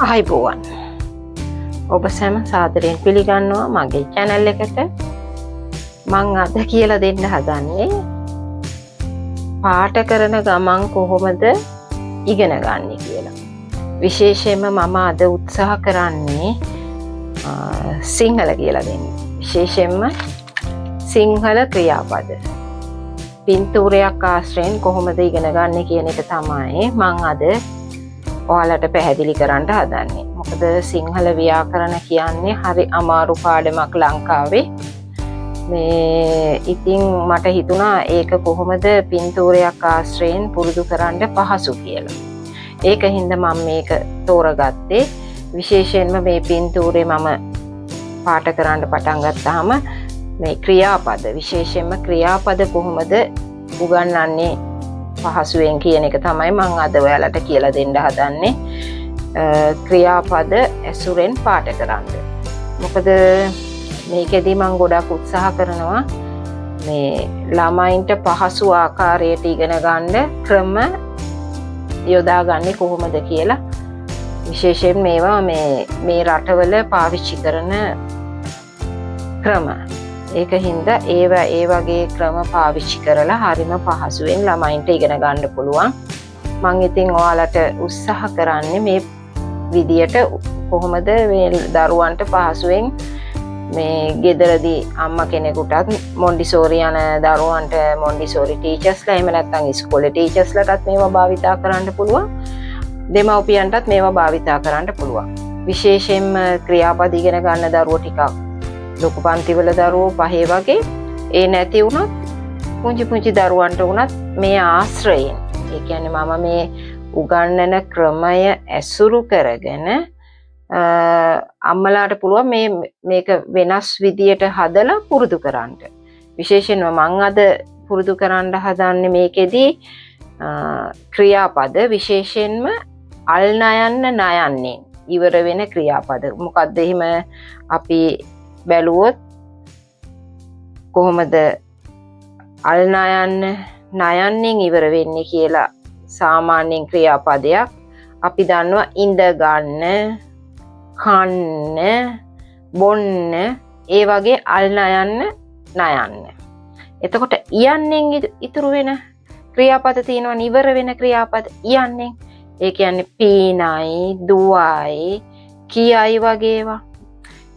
ආයිබෝවන් ඔබ සැම සාදරයෙන් පිළිගන්නවා මගේ channel එකට. මම අද කියලා දෙන්න හදන්නේ පාඨ කරන ගමන් කොහොමද ඉගෙන ගන්න කියලා. විශේෂයෙන්ම මම අද උත්සාහ කරන්නේ සිංහල කියලා දෙන්න. විශේෂයෙන්ම සිංහල ක්‍රියාපද. පින්තූරයක් ආශ්‍රයෙන් කොහොමද ඉගෙන ගන්න කියන එක තමයි මම අද ඔයාලට පැහැදිලි කරන්න හදන්නේ. මොකද සිංහල ව්‍යාකරණ කියන්නේ හරි අමාරු පාඩමක් ලංකාවේ. මේ ඉතින් මට හිතුණා ඒක කොහොමද පින්තූරයක් ආශ්‍රයෙන් පුරුදු කරන්න පහසු කියලා. ඒකින්ද මම මේක තෝරගත්තේ. විශේෂයෙන්ම මේ පින්තූරේ මම පාඨ කරන්න පටන් ගත්තාම මේ ක්‍රියාපද විශේෂයෙන්ම ක්‍රියාපද කොහොමද උගන්වන්නේ පහසුවෙන් කියන එක තමයි මම අද ඔයාලට කියලා දෙන්න හදන්නේ. ක්‍රියාපද ඇසුරෙන් පාඨ කරන්න. මොකද මේකෙදි මම ගොඩක් උත්සාහ කරනවා මේ ළමයින්ට පහසු ආකාරයට ඉගෙන ගන්න ක්‍රම යොදාගන්නේ කොහොමද කියලා. විශේෂයෙන් මේවා මේ රටවල පාවිච්චි කරන ක්‍රම. ඒකින්ද ඒ වගේ ක්‍රම පාවිච්චි කරලා හරිම පහසුවෙන් ළමයින්ට ඉගෙන ගන්න පුළුවන්. මම ඉතින් ඔයාලට උත්සාහ කරන්නේ මේ විදියට කොහොමද මේ දරුවන්ට පහසුවෙන් මේ ගෙදරදී අම්මා කෙනෙකුටත් මොන්ඩිසෝරි යන දරුවන්ට මොන්ඩිසෝරි ටීචර්ස්ලා එහෙම නැත්නම් ඉස්කෝලේ ටීචර්ස්ලාටත් මේවා භාවිතා කරන්න පුළුවන්. දෙමව්පියන්ටත් මේවා භාවිතා කරන්න පුළුවන්. විශේෂයෙන්ම ක්‍රියාපද ඉගෙන ගන්න දරුවෝ ටිකක් ලොකු පන්තිවල දරුවෝ පහේ වගේ ඒ නැති වුණත් පුංචි දරුවන්ට වුණත් මේ ආශ්‍රයෙන් ඒ කියන්නේ මම මේ උගන්වන ක්‍රමය ඇසුරු කරගෙන අම්මලාට පුළුවන් මේක වෙනස් විදියට හදලා පුරුදු කරන්න. විශේෂයෙන්ම මම අද පුරුදු කරන්න හදන්නේ මේකෙදි ක්‍රියාපද විශේෂයෙන්ම අල් නයන්න නයන්නේ ඉවර වෙන ක්‍රියාපද. මොකද්ද එහෙම අපි බැලුවොත් කොහොමද අල් නයන්නෙන් ඉවර වෙන්නේ කියලා සාමාන්‍යයෙන් ක්‍රියාපදයක් අපි දන්නවා ඉඳ ගන්න, කන්න, බොන්න ඒ වගේ අල් නයන්න. එතකොට යන්නෙන් ඉතුරු වෙන ක්‍රියාපද තියෙනවා ඉවර වෙන ක්‍රියාපද යන්නෙන්. ඒ කියන්නේ පීනයි, දුවයි, කියයි වගේ ඒවා.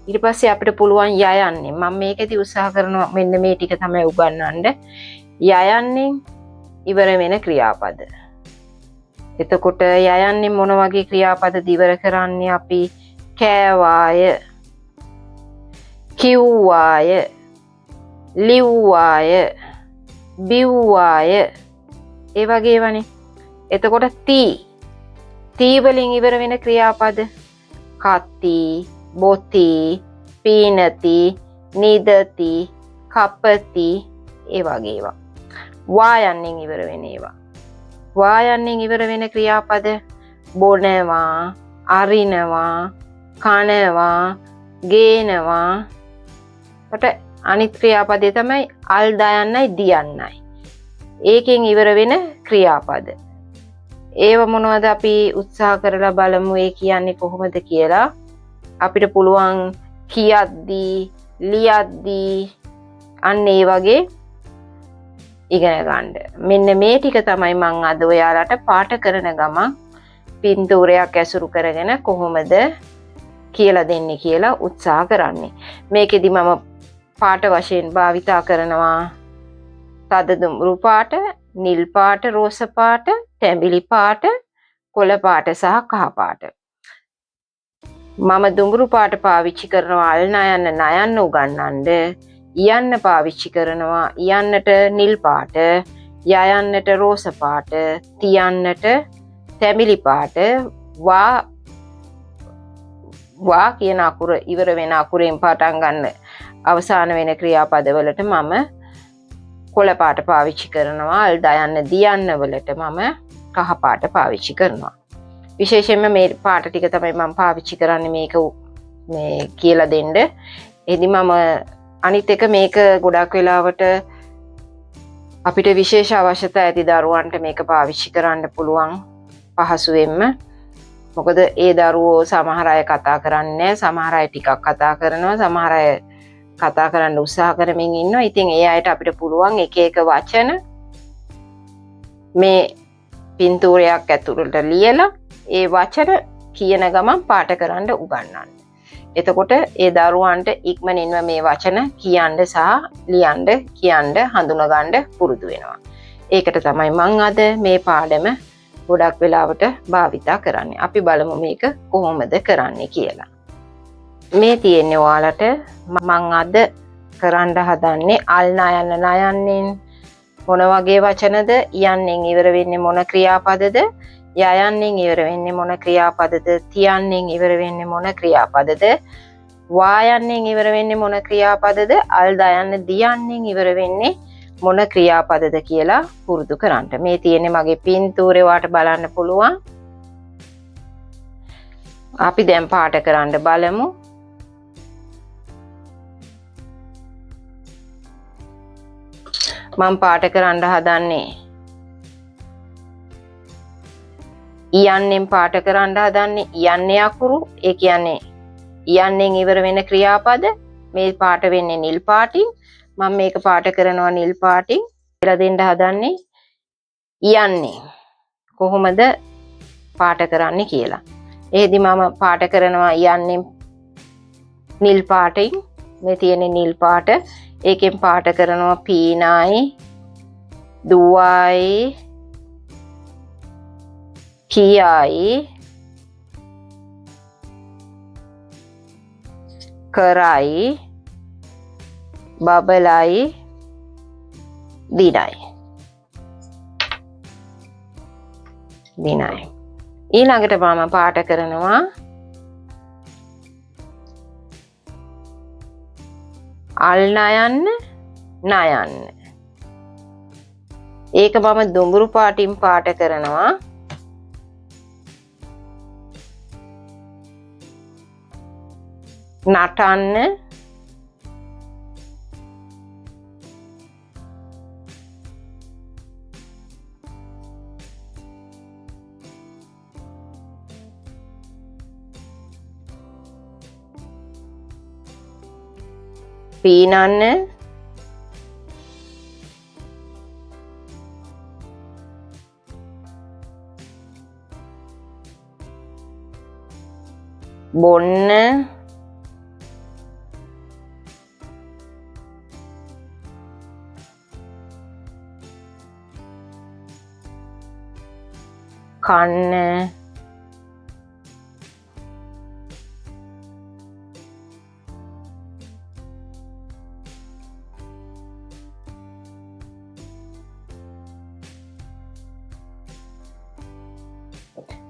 ඊට පස්සේ අපිට පුළුවන් යයන්නේ. මම මේකෙදි උත්සාහ කරනවා මෙන්න මේ ටික තමයි උගන්වන්න. යයන්නේ ඉවර වෙන ක්‍රියාපද. එතකොට යයන්නේ මොන වගේ ක්‍රියාපද ඉවර කරන්නේ අපි කෑවාය, කිව්වාය, ලිව්වාය, බිව්වාය ඒ වගේ ඒවානේ. එතකොට තී වලින් ඉවර වෙන ක්‍රියාපද කති, බොති, පීනති, නිදති, කපති ඒ වගේ ඒවා. වායන්නෙන් ඉවර වෙන ඒවා. වායන්නෙන් ඉවර වෙන ක්‍රියාපද බොනවා, අරිනවා, කනවා, ගේනවා. කොට අනිත් ක්‍රියාපදේ තමයි අල් දයන්නයි දියන්නයි. ඒකෙන් ඉවර වෙන ක්‍රියාපද. ඒව මොනවද අපි උත්සාහ කරලා බලමු ඒ කියන්නේ කොහොමද කියලා. අපිට පුළුවන් කියද්දී, ලියද්දී අන්න ඒ වගේ ඉගෙන ගන්න. මෙන්න මේ ටික තමයි මම අද ඔයාලට පාඨ කරන ගමන් පින්තූරයක් ඇසුරු කරගෙන කොහොමද කියලා දෙන්නේ කියලා උත්සාහ කරන්නේ. මේකෙදි මම පාඨ වශයෙන් භාවිතා කරනවා තද දුඹුරු පාට, නිල් පාට, රෝස පාට, තැඹිලි පාට, කොළ පාට සහ කහ පාට. මම දුඹුරු පාට පාවිච්චි කරනවා අල් නයන්න උගන්වන්න. යන්න පාවිච්චි කරනවා යන්නට නිල් පාට, යයන්නට රෝස පාට, තියන්නට තැඹිලි පාට, වා කියන අකුර ඉවර වෙන අකුරෙන් පටන් ගන්න අවසාන වෙන ක්‍රියාපදවලට මම කොළ පාට පාවිච්චි කරනවා. අල් දයන්න දියන්න වලට මම කහ පාට පාවිච්චි කරනවා. විශේෂයෙන්ම මේ පාට ටික තමයි මම පාවිච්චි කරන්නේ මේක මේ කියලා දෙන්න. එදි මම අනිත් එක මේක ගොඩක් වෙලාවට අපිට විශේෂ අවශ්‍යතා ඇති දරුවන්ට මේක පාවිච්චි කරන්න පුළුවන් පහසුවෙන්ම. මොකද ඒ දරුවෝ සමහර අය කතා කරන්නේ සමහර අය ටිකක් කතා කරනවා සමහර අය කතා කරන්න උත්සාහ කරමින් ඉන්නවා. ඉතින් ඒ අයට අපිට පුළුවන් එක එක වචන මේ පින්තූරයක් ඇතුළට ලියලා ඒ වචන කියන ගමන් පාට කරන්න උගන්වන්න. එතකොට ඒ දරුවන්ට ඉක්මනින්ම මේ වචන කියන්න සහ ලියන්න කියන්න හඳුනගන්න පුරුදු වෙනවා. ඒකට තමයි මම අද මේ පාඩම ගොඩක් වෙලාවට භාවිතා කරන්නේ. අපි බලමු මේක කොහොමද කරන්නේ කියලා. මේ තියෙන්නේ ඔයාලට මම අද කරන්න හදන්නේ අල් නයන්න නයන්නෙන් මොන වගේ වචනද, යන්නෙන් ඉවර වෙන්නේ මොන ක්‍රියාපදද, යයන්නෙන් ඉවර වෙන්නේ මොන ක්‍රියාපදද, තියන්නෙන් ඉවර වෙන්නේ මොන ක්‍රියාපදද, වායන්නෙන් ඉවර වෙන්නේ මොන ක්‍රියාපදද, අල් දයන්න දියන්නෙන් ඉවර වෙන්නේ මොන ක්‍රියාපදද කියලා පුරුදු කරන්න. මේ තියෙන්නේ මගේ පින්තූරේ වාට බලන්න පුළුවන්. අපි දැන් පාට කරන්න බලමු. මම පාට කරන්න හදන්නේ යන්නෙන් පාට කරන්න හදන්නේ යන්නේ අකුරු. ඒ කියන්නේ යන්නෙන් ඉවර වෙන ක්‍රියාපද මේ පාට වෙන්නේ නිල් පාටින්. මම මේක පාට කරනවා නිල් පාටින්. කියලා දෙන්න හදන්නේ යන්නේ කොහොමද පාට කරන්නේ කියලා. එහෙදි මම පාට කරනවා යන්නේ නිල් පාටින්. මේ තියෙන්නේ නිල් පාට. ඒකෙන් පාට කරනවා පීනයි, දුවයි, කියයි, කරයි, බබලයි, දිනයි. ඊළඟට මම පාට කරනවා අල් නයන්න නයන්න. ඒක මම දුඹුරු පාටින් පාට කරනවා නටන්න, පීනන්න, බොන්න, කන්න,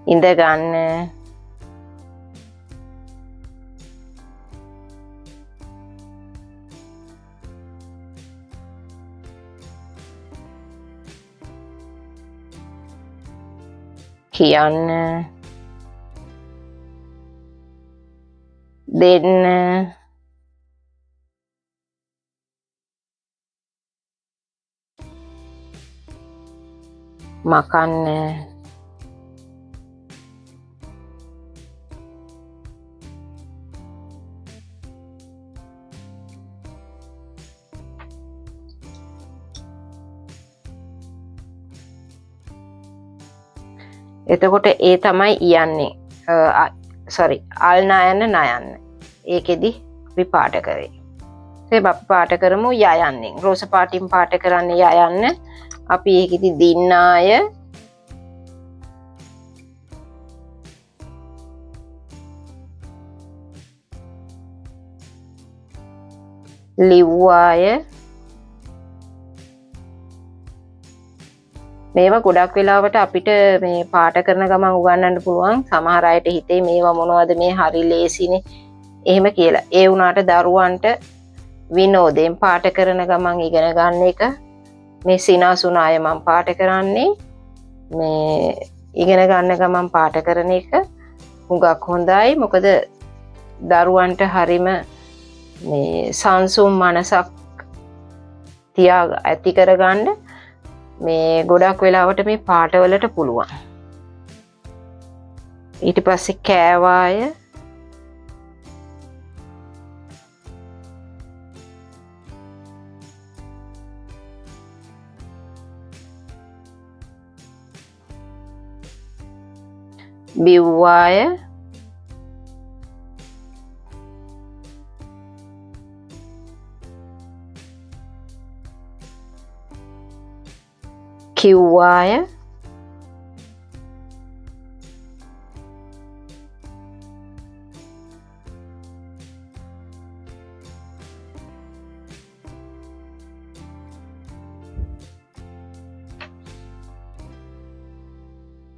ඉඳ ගන්න, කියන්න, දෙන්න, මකන්න, එතකොට ඒ තමයි යන්නේ අල් නයන්න නයන්න. ඒකෙදි අපි පාට කරේ. අපි පාට කරමු යයන්නෙන්. රෝස පාටින් පාට කරන්නේ යයන්න. අපි ඒකෙදි දින්නාය, ලිව්වාය. මේවා ගොඩක් වෙලාවට අපිට මේ පාට කරන ගමන් උගන්වන්න පුළුවන්. සමහර අයට හිතේ මේවා මොනවද මේ හරි ලේසිනේ එහෙම කියලා. ඒ වුණාට දරුවන්ට විනෝදයෙන් පාට කරන ගමන් ඉගෙන ගන්න එක මේ සිනාසුනාය මම පාට කරන්නේ. මේ ඉගෙන ගන්න ගමන් පාට කරන එක හුඟක් හොඳයි. මොකද දරුවන්ට හරිම මේ සංසුම් මනසක් තියා ඇති කරගන්න මේ ගොඩක් වෙලාවට මේ පාටවලට පුළුවන්. ඊට පස්සේ කෑවාය, බිව්වාය, කිව්වාය,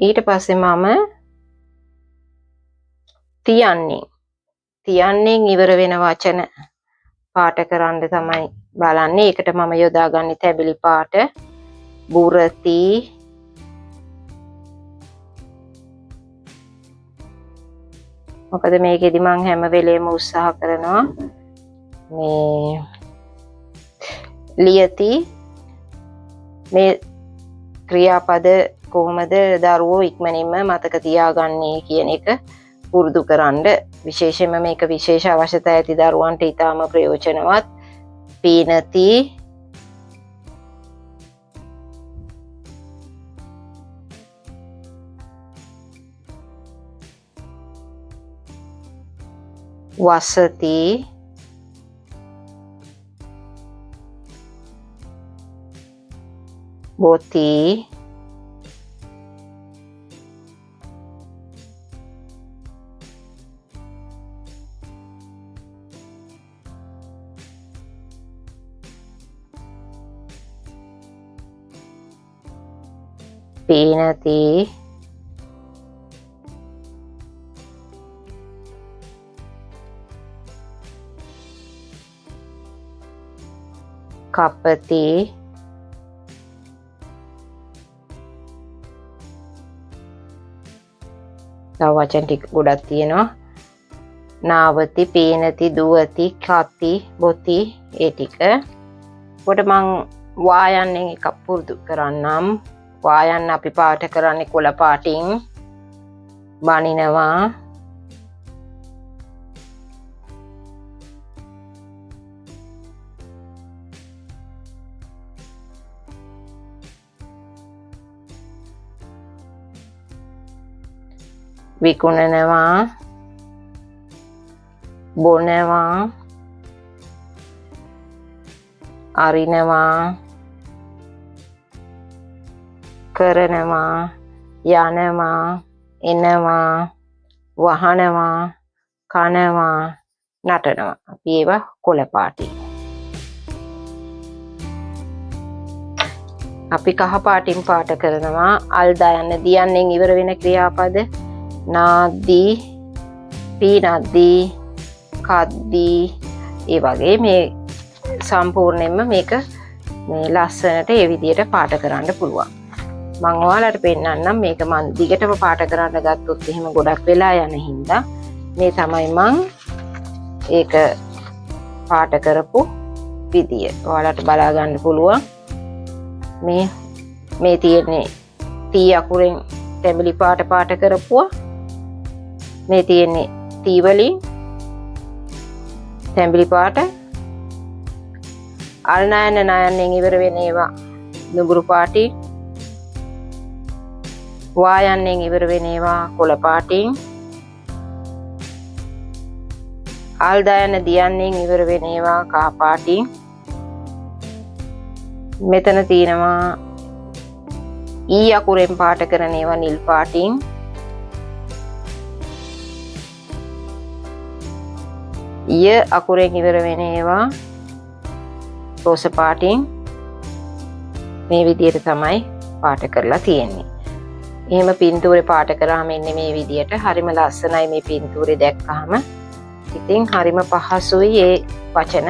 ඊට පස්සේ මම තියන්නේ ඉවර වෙන වචන පාට කරන්න තමයි බලන්නේ. ඒකට මම යොදාගන්නේ තැඹිලි පාට, බුරති, මොකද මේකෙදි මම හැම වෙලේම උත්සාහ කරනවා මේ ලියති මේ ක්‍රියාපද කොහොමද දරුවෝ ඉක්මනින්ම මතක තියාගන්නේ කියන එක පුරුදු කරන්න. විශේෂයෙන්ම මේක විශේෂ අවශ්‍යතා ඇති දරුවන්ට ඉතාම ප්‍රයෝජනවත්. පීනති, වසති, බොති, පීනති, කපති, තව වචන ටික ගොඩක් තියෙනවා. නාවති, පීනති, දුවති, කති, බොති, ඒ ටික. කොට මං වායන්නේ එකක් පුරුදු කරන්නම්. වායන්න අපි පාට කරන්නේ කොළ පාටින්. බනිනවා, විකුණනවා, බොනවා, අරිනවා, කරනවා, යනවා, එනවා, වහනවා, කනවා, නටනවා. අපි ඒවා කොළ පාටි. අපි කහ පාටින් පාට කරනවා. අල්දා යන දියන්නෙන් ඉවර වෙන ක්‍රියාපද නාද්දී, පීනද්දී, කද්දී, ඒ වගේ මේ සම්පූර්ණයෙන්ම මේක මේ ලස්සනට ඒ විදිහට පාට කරන්න පුළුවන්. මම ඔයාලට පෙන්නන්නම්. මේක මම දිගටම පාට කරන්න ගත්තොත් එහෙම ගොඩක් වෙලා යන හින්දා මේ තමයි මම ඒක පාට කරපු විදිය. ඔයාලට බලා ගන්න පුළුවන්. මේ තියෙන්නේ තී අකුරෙන් තැඹිලි පාට කරපුවා. මේ තියෙන්නේ තී වලින් තැඹිලි පාට. අල්නයන නයන්නෙන් ඉවර වෙන ඒවා නුඹුරු පාටින්. වායන්නෙන් ඉවර වෙන ඒවා කොළ පාටින්. අල්දායන දියන්නෙන් ඉවර වෙන ඒවා කහ පාටින්. මෙතන තියෙනවා ඊ අකුරෙන් පාට කරන ඒවා නිල් පාටින්. ය අකුරෙන් ඉවර වෙන ඒවා රෝස පාටින්. මේ විදිහට තමයි පාට කරලා තියෙන්නේ. එහෙම පින්තූරේ පාට කරාම එන්නේ මේ විදිහට. හරිම ලස්සනයි මේ පින්තූරේ දැක්කහම. ඉතින් හරිම පහසුයි ඒ වචන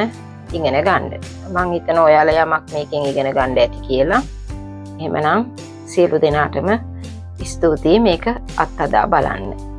ඉගෙන ගන්න. මම හිතනවා ඔයාලා යමක් මේකෙන් ඉගෙන ගන්න ඇති කියලා. එහෙමනම් සියලු දෙනාටම ස්තුතියි මේක අත්හදා බලන්න.